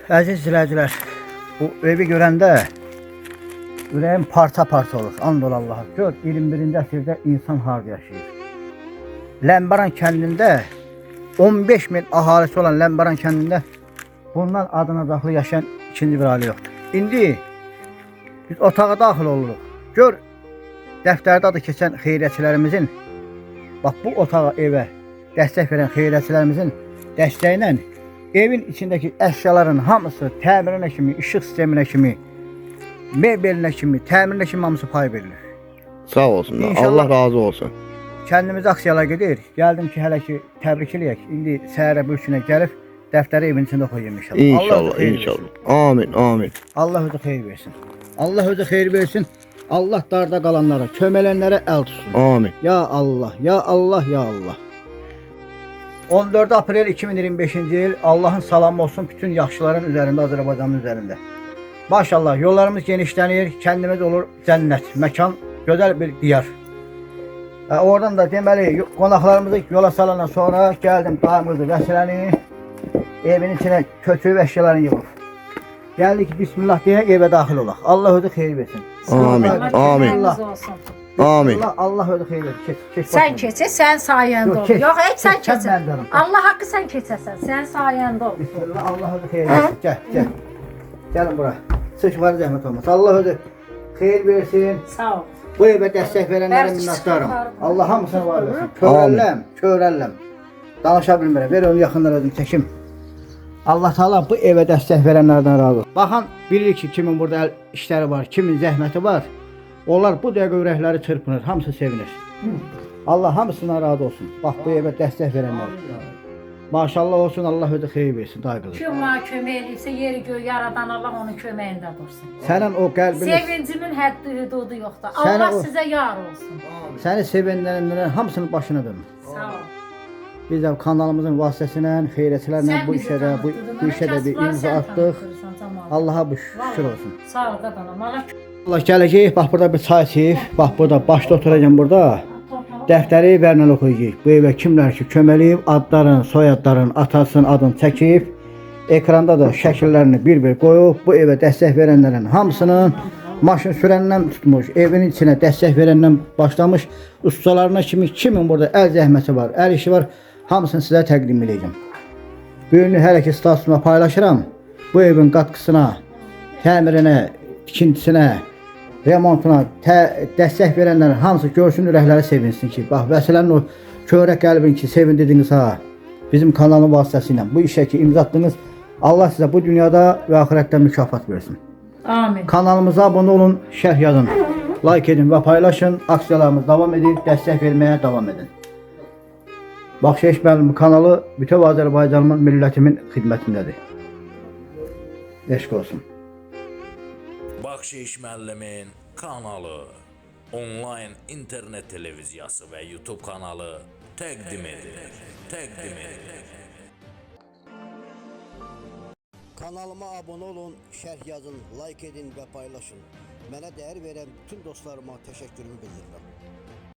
Əziz izləyicilər, bu evi görəndə ürəyim parça-parça olur. And ol Allaha. Gör, 21-ci əsrdə insan harda yaşayır. Ləmbaran kəndində 15 min ahalisi olan Ləmbaran kəndində bundan adına daxil yaşayan ikinci bir ailə yoxdur. İndi biz otağa daxil oluruq. Gör, dəftərdə adı keçən xeyriyyətçilərimizin, bax bu otağa, evə dəstək verən xeyriyyətçilərimizin dəstəyi ilə evin içindeki əşyaların hamısı təmirinə kimi, işıq sisteminə kimi, mebelinə kimi, təmirinə kimi hamısı pay verilir. Sağ olsun. İnşallah. Allah razı olsun. Kəndimiz aksiyalar gedir. Gəldim ki, hələ ki təbrik eləyək. İndi səhərə bu üçünə gəlib dəftəri evin içində qoyayım inşallah. İnşallah, inşallah. Amin, amin. Allah özü xeyir versin. Allah özü xeyir versin. Allah darda qalanlara, kömələnlərə əl tutsun. Amin. Ya Allah, ya Allah, ya Allah. 14 Aprel 2025-ci il Allahın salamı olsun bütün yaxşıların üzərində, Azərbaycanın üzərində. Maşallah yollarımız genişlənir, kəndimiz olur cənnət, məkan, gözəl bir diyar. Oradan da deməli qonaqlarımızı yola salandan sonra gəldim dayımızı Vəsiləni evin içinə köçüb əşyalarını yığıb. Gəldik bismillah deyək evə daxil olaq. Allah özü xeyir versin. Amin, amin. Amin. Allah özü xeyir versin. Keç, Sen keçə, sən sayəndə ol. keç, Yox, heç sən keç, keçə. mən canım. Allah haqqı sən keçəsən, sən sayəndə ol. Bismillah, Allah özü xeyir versin. Gəl, gəl. Gəlin bura. Sıçvarı zəhmət olmaz. Allah özü xeyir versin. Sağ ol. Bu evə dəstək verənlərə minnətdarım. Allah hamısına var versin. Körəlləm, körəlləm. Danışa bilmirəm. Ver onu yaxınlara özüm çəkim. Allah Taala bu evə dəstək verənlərdən razı olsun. Baxan bilir ki, kimin burada əl işləri var, kimin zəhməti var. Onlar bu dəqiqə ürəkləri çırpınır, hamısı sevinir. Allah hamısına razı olsun. Bax bu evə dəstək verənlər. Maşallah olsun, Allah özü xeyir versin, dayı Kim ona kömək eləyirsə, yeri göy yaradan Allah onun köməyində dursun. Sənin o qəlbini, Sevincimin həddi hüdudu yoxdur. Sənə Allah o- sizə yar olsun. səni sevənlərin hamısının başına dönür. Sağ ol. Biz də kanalımızın vasitəsilə, xeyriyyətçilərlə bu işə də, bu işə də bir imza atdıq. Allah'a bu şükür olsun. Sağ ol qadanam. Allah Allah gələcək, bax burada bir çay içib, bax burada başda oturacağım burada. Dəftəri vərnəl oxuyacaq. Bu evə kimlər ki köməliyib, adların, soyadların, atasının adını çəkib, ekranda da şəkillərini bir-bir qoyub, bu evə dəstək verənlərin hamısının maşın sürəndən tutmuş, evin içinə dəstək verəndən başlamış, ustalarına kimi, kimin burada əl zəhməti var, əl işi var, hamısını sizə təqdim edəcəm. Bu günü hələ ki statusuma paylaşıram. Bu evin qatqısına, təmirinə, tikintisinə, remontuna dəstək verənlərin hamısı görsün, ürəkləri sevinsin ki, bax Vəsilənin o kövrək qəlbini ki sevindirdiniz ha, bizim kanalın vasitəsilə bu işə ki imza atdınız, Allah sizə bu dünyada və axirətdə mükafat versin. Amin. Kanalımıza abunə olun, şərh yazın, like edin və paylaşın, aksiyalarımız davam edin, dəstək verməyə davam edin. Baxşeş müəllim kanalı bütöv Azərbaycanımın, millətimin xidmətindədir. Eşq olsun. Baxşiş müəllimin kanalı, onlayn internet televiziyası və YouTube kanalı təqdim edir. Təqdim edir. Kanalıma abunə olun, şərh yazın, like edin və paylaşın. Mənə dəyər verən bütün dostlarıma təşəkkürümü bildirirəm.